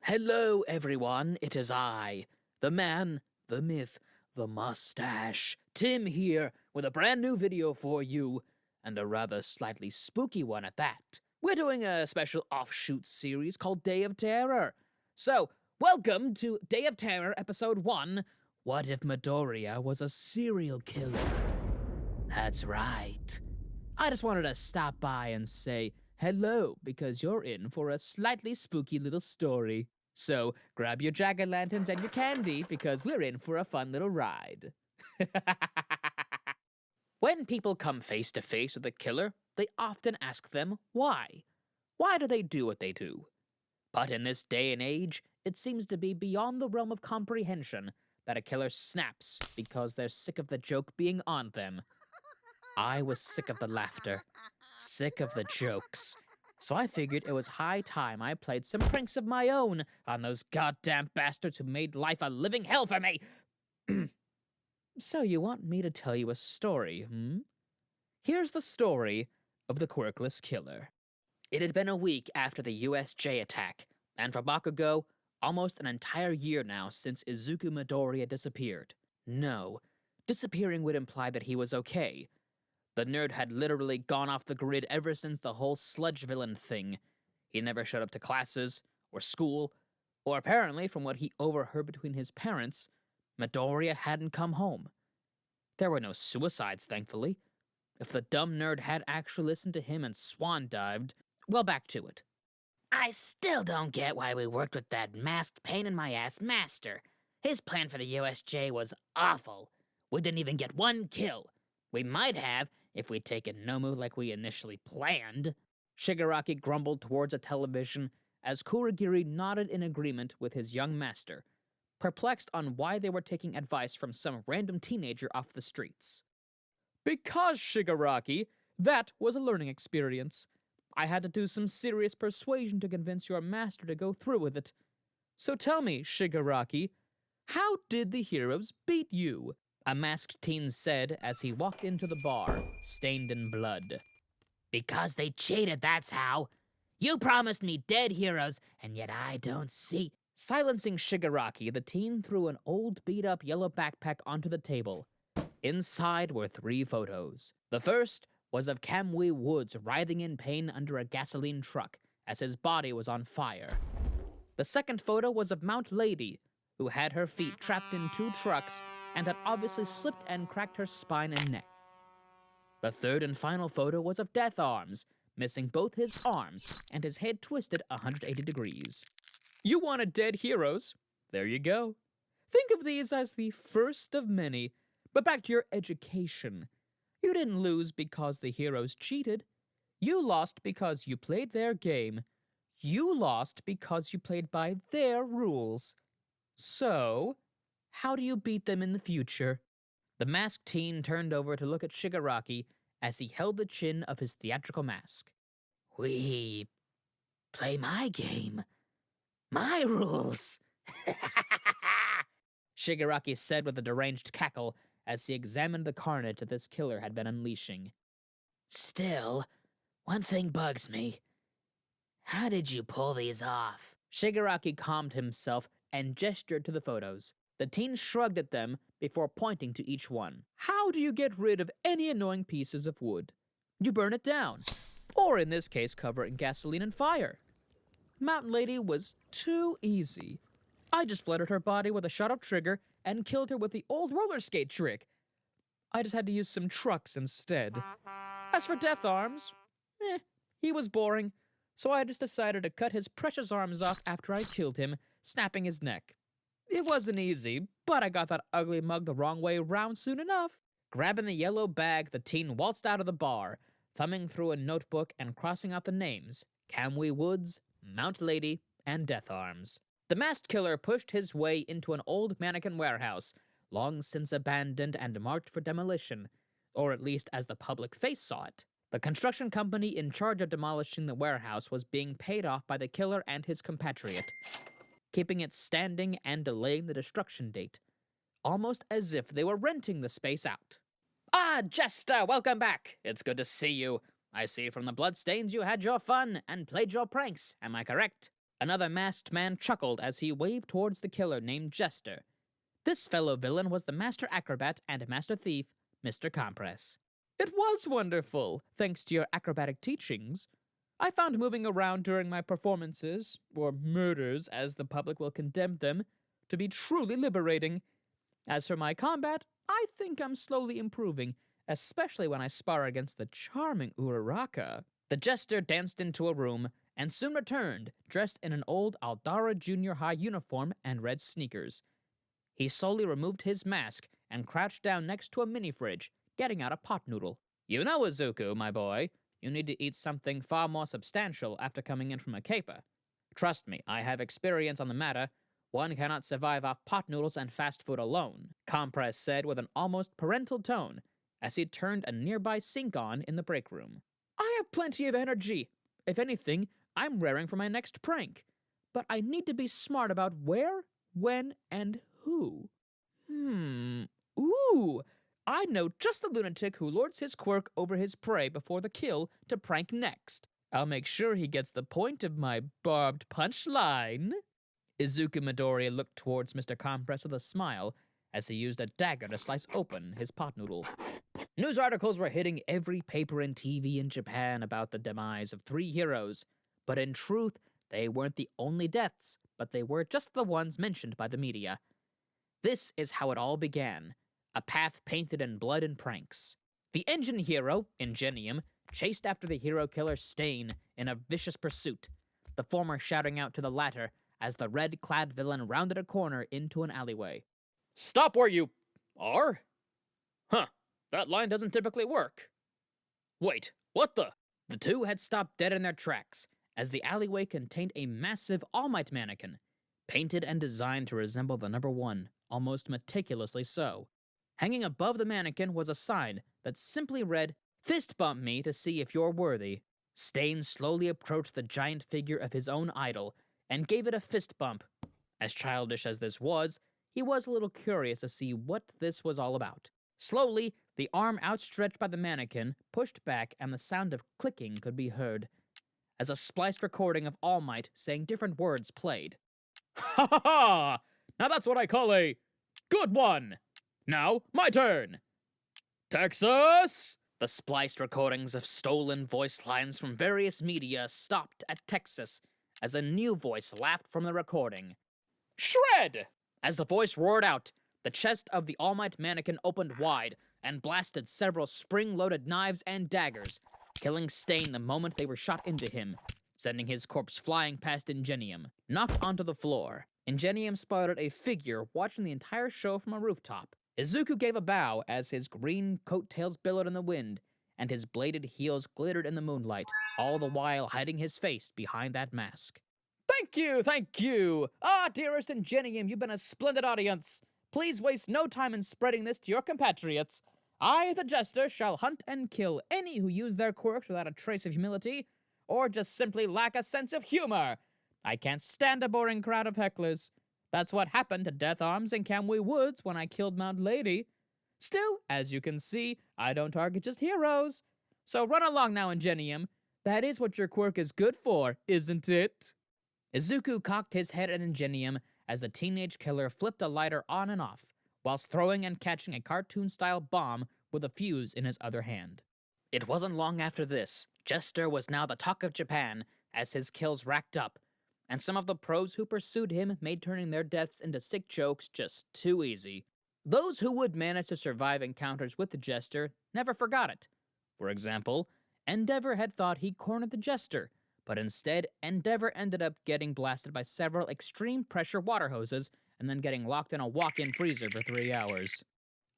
Hello, everyone. It is I, the man, the myth, the mustache. Tim here with a brand new video for you, and a rather slightly spooky one at that. We're doing a special offshoot series called Day of Terror. So, welcome to Day of Terror Episode 1, What If Midoriya Was a Serial Killer? That's right. I just wanted to stop by and say hello because you're in for a slightly spooky little story. So grab your jack-o'-lanterns and your candy because we're in for a fun little ride. When people come face to face with a killer, they often ask them why. Why do they do what they do? But in this day and age, it seems to be beyond the realm of comprehension that a killer snaps because they're sick of the joke being on them. I was sick of the laughter, sick of the jokes. So I figured it was high time I played some pranks of my own on those goddamn bastards who made life a living hell for me. So you want me to tell you a story, hmm? Here's the story of the quirkless killer. It had been a week after the USJ attack, and for Bakugo, almost an entire year now since Izuku Midoriya disappeared. No, disappearing would imply that he was okay. The nerd had literally gone off the grid ever since the whole sludge villain thing. He never showed up to classes, or school, or apparently, from what he overheard between his parents, Midoriya hadn't come home. There were no suicides, thankfully. If the dumb nerd had actually listened to him and swan dived, well, back to it. I still don't get why we worked with that masked pain-in-my-ass master. His plan for the USJ was awful. We didn't even get one kill. We might have, if we'd taken Nomu like we initially planned. Shigaraki grumbled towards a television as Kurogiri nodded in agreement with his young master, perplexed on why they were taking advice from some random teenager off the streets. Because, Shigaraki, that was a learning experience. I had to do some serious persuasion to convince your master to go through with it. So tell me, Shigaraki, how did the heroes beat you? A masked teen said as he walked into the bar, stained in blood. Because they cheated, that's how. You promised me dead heroes, and yet I don't see. Silencing Shigaraki, the teen threw an old beat-up yellow backpack onto the table. Inside were 3 photos. The first was of Kamui Woods writhing in pain under a gasoline truck as his body was on fire. The second photo was of Mount Lady, who had her feet trapped in 2 trucks and had obviously slipped and cracked her spine and neck. The third and final photo was of Death Arms, missing both his arms and his head twisted 180 degrees. You wanted dead heroes? There you go. Think of these as the first of many. But back to your education. You didn't lose because the heroes cheated. You lost because you played their game. You lost because you played by their rules. So, how do you beat them in the future? The masked teen turned over to look at Shigaraki as he held the chin of his theatrical mask. We play my game. My rules. Shigaraki said with a deranged cackle as he examined the carnage that this killer had been unleashing. Still, one thing bugs me. How did you pull these off? Shigaraki calmed himself and gestured to the photos. The teen shrugged at them before pointing to each one. How do you get rid of any annoying pieces of wood? You burn it down. Or in this case, cover it in gasoline and fire. Mountain Lady was too easy. I just flooded her body with a shut-up trigger and killed her with the old roller skate trick. I just had to use some trucks instead. As for Death Arms, he was boring, so I just decided to cut his precious arms off after I killed him, snapping his neck. It wasn't easy, but I got that ugly mug the wrong way around soon enough. Grabbing the yellow bag, the teen waltzed out of the bar, thumbing through a notebook and crossing out the names, Kamui Woods, Mount Lady, and Death Arms. The masked killer pushed his way into an old mannequin warehouse, long since abandoned and marked for demolition, or at least as the public face saw it. The construction company in charge of demolishing the warehouse was being paid off by the killer and his compatriot, keeping it standing and delaying the destruction date, almost as if they were renting the space out. Ah, Jester, welcome back. It's good to see you. I see from the bloodstains you had your fun and played your pranks, am I correct? Another masked man chuckled as he waved towards the killer named Jester. This fellow villain was the master acrobat and master thief, Mr. Compress. It was wonderful, thanks to your acrobatic teachings. I found moving around during my performances, or murders as the public will condemn them, to be truly liberating. As for my combat, I think I'm slowly improving, especially when I spar against the charming Uraraka. The Jester danced into a room and soon returned, dressed in an old Aldara Junior High uniform and red sneakers. He slowly removed his mask and crouched down next to a mini-fridge, getting out a pot noodle. You know, Izuku, my boy, you need to eat something far more substantial after coming in from a caper. Trust me, I have experience on the matter. One cannot survive off pot noodles and fast food alone, Compress said with an almost parental tone as he turned a nearby sink on in the break room. I have plenty of energy. If anything, I'm raring for my next prank. But I need to be smart about where, when, and who. Ooh! I know just the lunatic who lords his quirk over his prey before the kill to prank next. I'll make sure he gets the point of my barbed punchline. Izuku Midori looked towards Mr. Compress with a smile as he used a dagger to slice open his pot noodle. News articles were hitting every paper and TV in Japan about the demise of 3 heroes, but in truth, they weren't the only deaths, but they were just the ones mentioned by the media. This is how it all began, a path painted in blood and pranks. The engine hero, Ingenium, chased after the hero killer Stain in a vicious pursuit, the former shouting out to the latter as the red-clad villain rounded a corner into an alleyway. Stop where you are? Huh, that line doesn't typically work. Wait, what the? The two had stopped dead in their tracks, as the alleyway contained a massive All Might mannequin, painted and designed to resemble the number 1, almost meticulously so. Hanging above the mannequin was a sign that simply read, "Fist bump me to see if you're worthy." Stain slowly approached the giant figure of his own idol and gave it a fist bump. As childish as this was, he was a little curious to see what this was all about. Slowly, the arm outstretched by the mannequin pushed back and the sound of clicking could be heard, as a spliced recording of All Might saying different words played. Ha ha ha! Now that's what I call a good one! Now, my turn! Texas! The spliced recordings of stolen voice lines from various media stopped at Texas as a new voice laughed from the recording. Shred! As the voice roared out, the chest of the All Might mannequin opened wide and blasted several spring-loaded knives and daggers, killing Stain the moment they were shot into him, sending his corpse flying past Ingenium, knocked onto the floor. Ingenium spotted a figure watching the entire show from a rooftop. Izuku gave a bow as his green coattails billowed in the wind, and his bladed heels glittered in the moonlight, all the while hiding his face behind that mask. Thank you, thank you! Ah, dearest Ingenium, you've been a splendid audience. Please waste no time in spreading this to your compatriots. I, the Jester, shall hunt and kill any who use their quirks without a trace of humility, or just simply lack a sense of humor. I can't stand a boring crowd of hecklers. That's what happened to Death Arms in Kamui Woods when I killed Mount Lady. Still, as you can see, I don't target just heroes. So run along now, Ingenium. That is what your quirk is good for, isn't it? Izuku cocked his head at Ingenium as the teenage killer flipped a lighter on and off, whilst throwing and catching a cartoon-style bomb with a fuse in his other hand. It wasn't long after this. Jester was now the talk of Japan as his kills racked up, and some of the pros who pursued him made turning their deaths into sick jokes just too easy. Those who would manage to survive encounters with the Jester never forgot it. For example, Endeavor had thought he cornered the Jester, but instead, Endeavor ended up getting blasted by several extreme pressure water hoses and then getting locked in a walk-in freezer for 3 hours.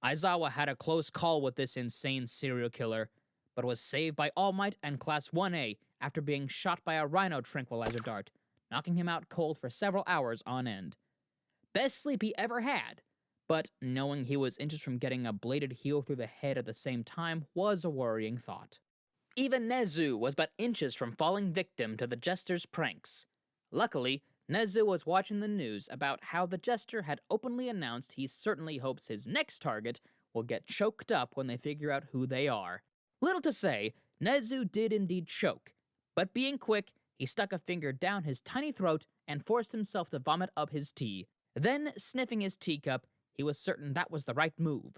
Aizawa had a close call with this insane serial killer, but was saved by All Might and Class 1A after being shot by a rhino tranquilizer dart, knocking him out cold for several hours on end. Best sleep he ever had, but knowing he was inches from getting a bladed heel through the head at the same time was a worrying thought. Even Nezu was but inches from falling victim to the Jester's pranks. Luckily, Nezu was watching the news about how the Jester had openly announced he certainly hopes his next target will get choked up when they figure out who they are. Little to say, Nezu did indeed choke, but being quick, He stuck a finger down his tiny throat and forced himself to vomit up his tea. Then, sniffing his teacup, he was certain that was the right move.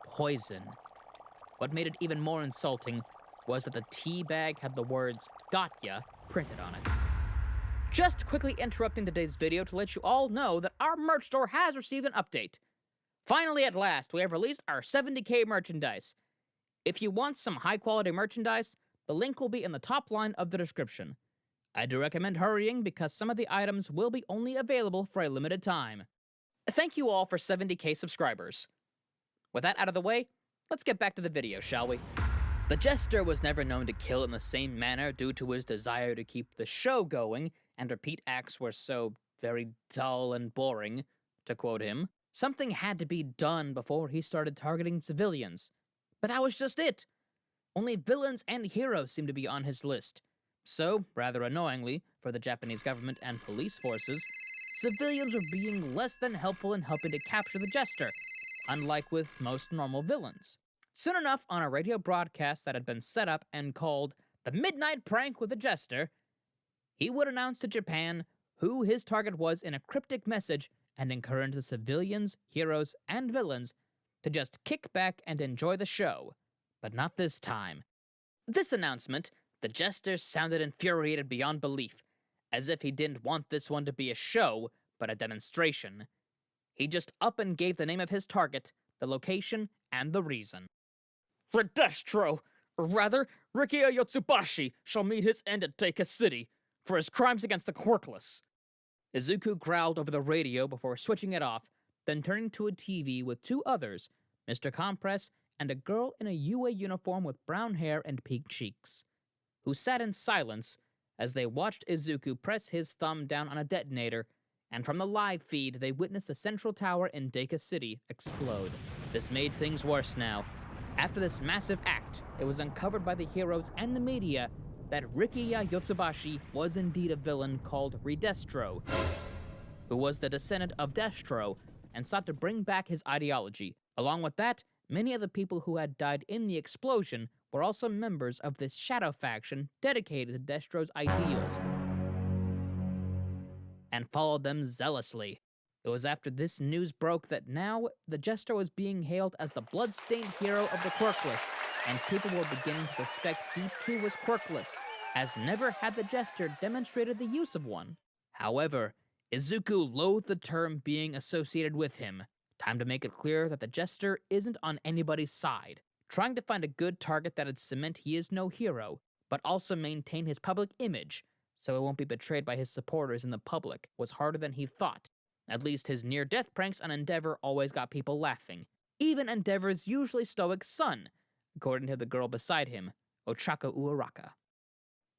Poison. What made it even more insulting was that the tea bag had the words, "Got ya," printed on it. Just quickly interrupting today's video to let you all know that our merch store has received an update. Finally, at last, we have released our 70K merchandise. If you want some high-quality merchandise, the link will be in the top line of the description. I do recommend hurrying because some of the items will be only available for a limited time. Thank you all for 70K subscribers. With that out of the way, let's get back to the video, shall we? The Jester was never known to kill in the same manner due to his desire to keep the show going, and repeat acts were so very dull and boring, to quote him. Something had to be done before he started targeting civilians. But that was just it. Only villains and heroes seemed to be on his list. So, rather annoyingly, for the Japanese government and police forces, civilians were being less than helpful in helping to capture the Jester, unlike with most normal villains. Soon enough, on a radio broadcast that had been set up and called The Midnight Prank with the Jester, he would announce to Japan who his target was in a cryptic message and encourage the civilians, heroes, and villains to just kick back and enjoy the show. But not this time. This announcement, the Jester sounded infuriated beyond belief, as if he didn't want this one to be a show, but a demonstration. He just up and gave the name of his target, the location, and the reason. Redestro, or rather, Rikiya Yotsubashi, shall meet his end at Deku City for his crimes against the quirkless. Izuku growled over the radio before switching it off, then turning to a TV with two others, Mr. Compress and a girl in a UA uniform with brown hair and peaked cheeks, who sat in silence as they watched Izuku press his thumb down on a detonator, and from the live feed they witnessed the central tower in Deku City explode. This made things worse now. After this massive act, it was uncovered by the heroes and the media that Rikiya Yotsubashi was indeed a villain called Redestro, who was the descendant of Destro and sought to bring back his ideology. Along with that, many of the people who had died in the explosion were also members of this shadow faction dedicated to Destro's ideals and followed them zealously. It was after this news broke that now the Jester was being hailed as the blood-stained hero of the quirkless, and people were beginning to suspect he too was quirkless, as never had the Jester demonstrated the use of one. However, Izuku loathed the term being associated with him. Time to make it clear that the Jester isn't on anybody's side, trying to find a good target that'd cement he is no hero, but also maintain his public image, so it won't be betrayed by his supporters in the public, was harder than he thought. At least his near-death pranks on Endeavor always got people laughing. Even Endeavor's usually stoic son, according to the girl beside him, Ochako Uaraka.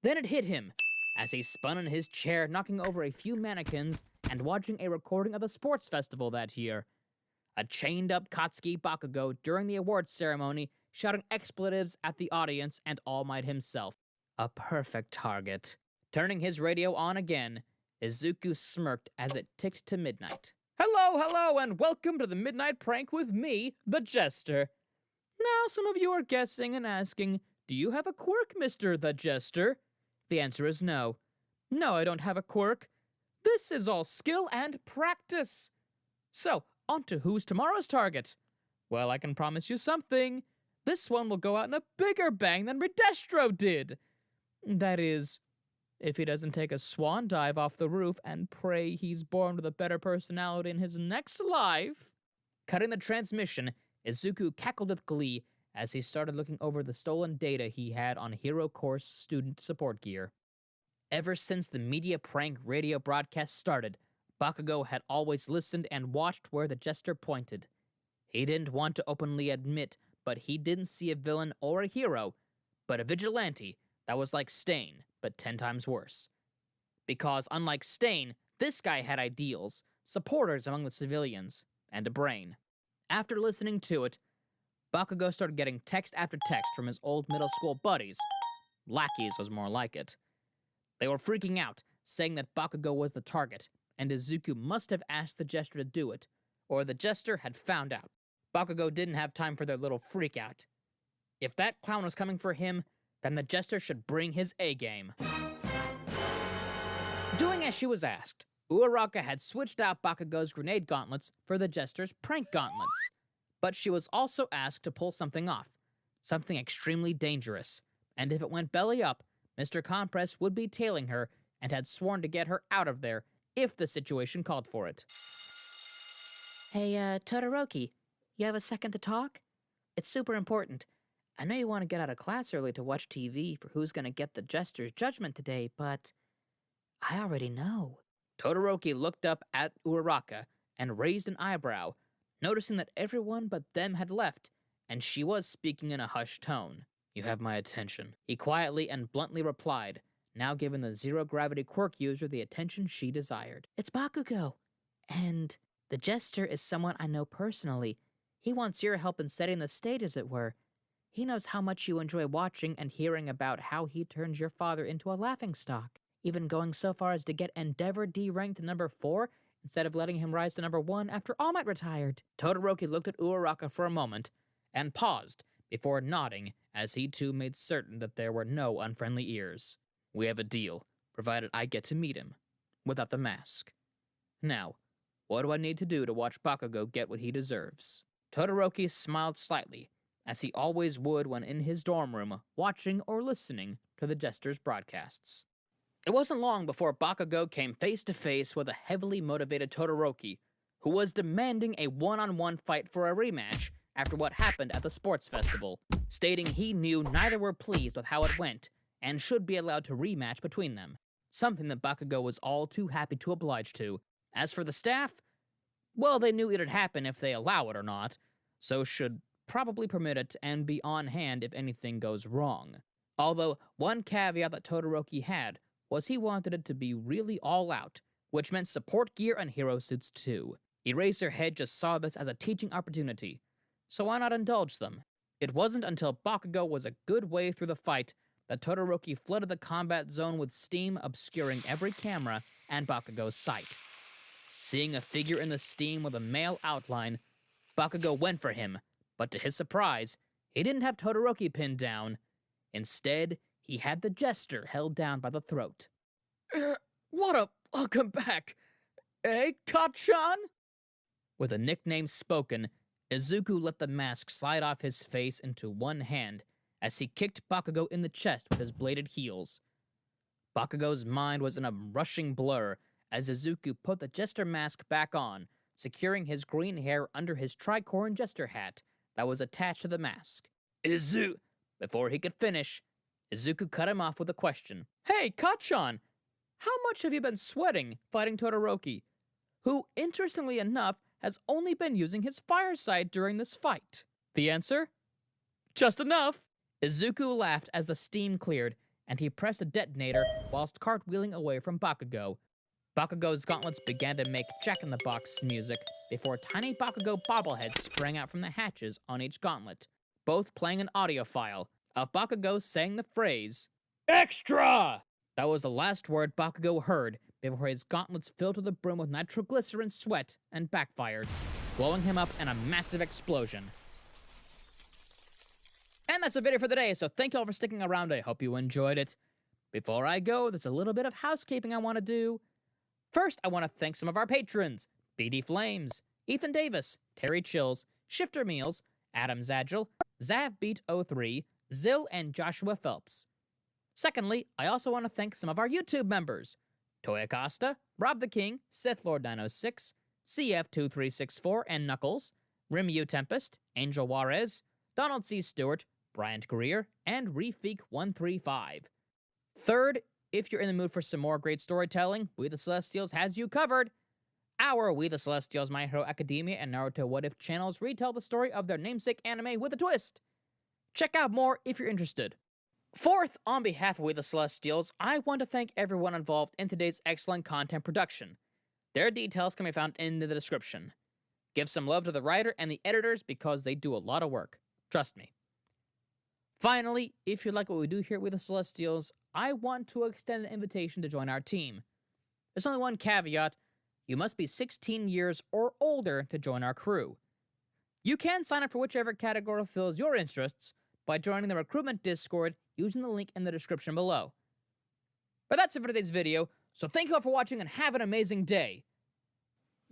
Then it hit him, as he spun in his chair, knocking over a few mannequins and watching a recording of the sports festival that year. A chained-up Katsuki Bakugo during the awards ceremony, shouting expletives at the audience and All Might himself. A perfect target. Turning his radio on again, Izuku smirked as it ticked to midnight. Hello, and welcome to the Midnight Prank with me, the Jester. Now, some of you are guessing and asking, do you have a quirk, Mr. the Jester? The answer is no. No, I don't have a quirk. This is all skill and practice. So, on to who's tomorrow's target? Well, I can promise you something. This one will go out in a bigger bang than Redestro did. That is, if he doesn't take a swan dive off the roof and pray he's born with a better personality in his next life. Cutting the transmission, Izuku cackled with glee as he started looking over the stolen data he had on Hero Course student support gear. Ever since the media prank radio broadcast started, Bakugo had always listened and watched where the Jester pointed. He didn't want to openly admit, but he didn't see a villain or a hero, but a vigilante that was like Stain, but 10 times worse. Because unlike Stain, this guy had ideals, supporters among the civilians, and a brain. After listening to it, Bakugo started getting text after text from his old middle school buddies. Lackeys was more like it. They were freaking out, saying that Bakugo was the target, and Izuku must have asked the Jester to do it, or the Jester had found out. Bakugo didn't have time for their little freak-out. If that clown was coming for him, then the Jester should bring his A-game. Doing as she was asked, Uraraka had switched out Bakugo's grenade gauntlets for the Jester's prank gauntlets. But she was also asked to pull something off, something extremely dangerous, and if it went belly up, Mr. Compress would be tailing her and had sworn to get her out of there if the situation called for it. Hey, Todoroki, you have a second to talk? It's super important. I know you want to get out of class early to watch TV for who's going to get the Jester's judgment today, but I already know. Todoroki looked up at Uraraka and raised an eyebrow, noticing that everyone but them had left, and she was speaking in a hushed tone. You have my attention, he quietly and bluntly replied, now giving the zero-gravity quirk user the attention she desired. It's Bakugo, and the Jester is someone I know personally. He wants your help in setting the stage, as it were. He knows how much you enjoy watching and hearing about how he turns your father into a laughingstock, even going so far as to get Endeavor D-ranked to number 4 instead of letting him rise to number 1 after All Might retired. Todoroki looked at Uraraka for a moment and paused before nodding as he too made certain that there were no unfriendly ears. We have a deal, provided I get to meet him, without the mask. Now, what do I need to do to watch Bakugo get what he deserves? Todoroki smiled slightly, as he always would when in his dorm room, watching or listening to the Jester's broadcasts. It wasn't long before Bakugo came face to face with a heavily motivated Todoroki, who was demanding a one-on-one fight for a rematch after what happened at the sports festival, stating he knew neither were pleased with how it went and should be allowed to rematch between them, something that Bakugo was all too happy to oblige to. As for the staff, well, they knew it'd happen if they allow it or not, so should probably permit it and be on hand if anything goes wrong. Although, one caveat that Todoroki had was he wanted it to be really all out, which meant support gear and hero suits too. Eraserhead just saw this as a teaching opportunity, so why not indulge them? It wasn't until Bakugo was a good way through the fight that Todoroki flooded the combat zone with steam obscuring every camera and Bakugo's sight. Seeing a figure in the steam with a male outline, Bakugo went for him, but to his surprise, he didn't have Todoroki pinned down. Instead, he had the Jester held down by the throat. What a welcome back! Eh, Kachan? With a nickname spoken, Izuku let the mask slide off his face into one hand as he kicked Bakugo in the chest with his bladed heels. Bakugo's mind was in a rushing blur as Izuku put the Jester mask back on, securing his green hair under his tricorn Jester hat that was attached to the mask. Before he could finish, Izuku cut him off with a question. Hey, Kachan, how much have you been sweating fighting Todoroki, who, interestingly enough, has only been using his fire sight during this fight? The answer? Just enough. Izuku laughed as the steam cleared, and he pressed a detonator whilst cartwheeling away from Bakugo. Bakugo's gauntlets began to make Jack-in-the-Box music before tiny Bakugo bobbleheads sprang out from the hatches on each gauntlet, both playing an audio file of Bakugo saying the phrase, "Extra!" That was the last word Bakugo heard before his gauntlets filled to the brim with nitroglycerin sweat and backfired, blowing him up in a massive explosion. And that's the video for the day, so thank you all for sticking around. I hope you enjoyed it. Before I go, there's a little bit of housekeeping I want to do. First, I want to thank some of our patrons: BD Flames, Ethan Davis, Terry Chills, Shifter Meals, Adam Zadgel, Zavbeat03, Zill, and Joshua Phelps. Secondly, I also want to thank some of our YouTube members: Toy Acosta, Rob the King, Sith Lord 906, CF2364, and Knuckles, Rimiu Tempest, Angel Juarez, Donald C. Stewart, Bryant Greer, and Refeek135. Third, if you're in the mood for some more great storytelling, We the Celestials has you covered. Our We the Celestials, My Hero Academia, and Naruto What If channels retell the story of their namesake anime with a twist. Check out more if you're interested. Fourth, on behalf of We the Celestials, I want to thank everyone involved in today's excellent content production. Their details can be found in the description. Give some love to the writer and the editors because they do a lot of work. Trust me. Finally, if you like what we do here with the Celestials, I want to extend an invitation to join our team. There's only one caveat: you must be 16 years or older to join our crew. You can sign up for whichever category fills your interests by joining the recruitment Discord using the link in the description below. But that's it for today's video, So thank you all for watching and have an amazing day.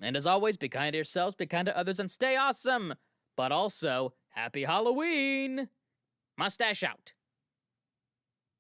And as always, be kind to yourselves, be kind to others, and stay awesome. But also, happy Halloween! Mustache out.